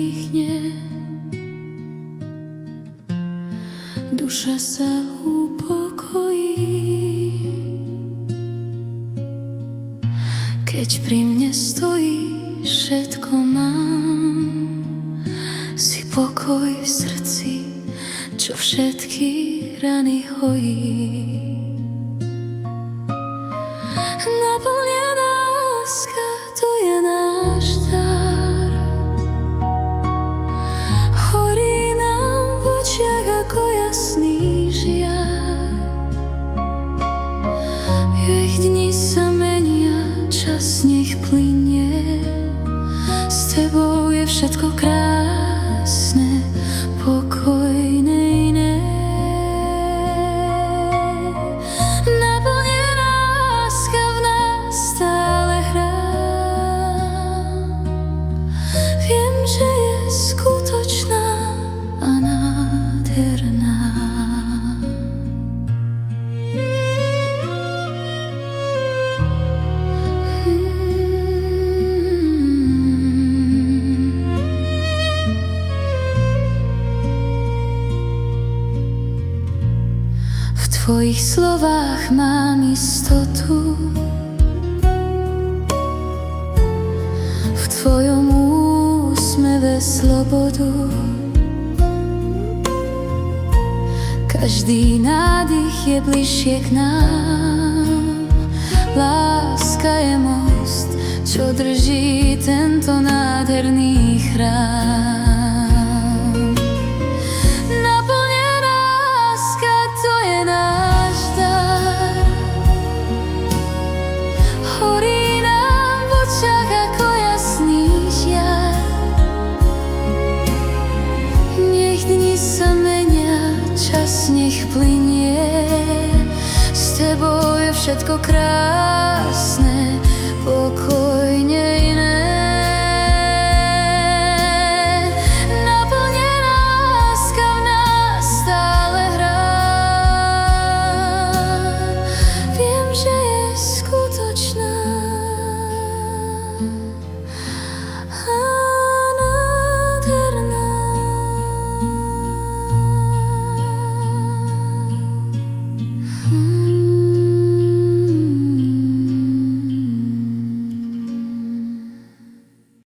dýchne, duša sa upokojí. Keď pri mne stojíš, všetko mám, si pokoj v srdci, čo všetky rany hojí. Naplnená láska, to je náš dar. Horí nám v očiach ako jasný žiar. Jej dni sa menia, čas nech plynie, s tebou je všetko krásne, pokojné iné. Naplnená láska v nás stále hrá. Viem, že je skutočná a nádherná. V tvojich slovách mám istotu, v tvojom úsmeve slobodu. Každý nádych je bližšie k nám. Láska je most, čo drží tento nádherný chrám. Nech plynie, s tebou je všetko krásne, pokojne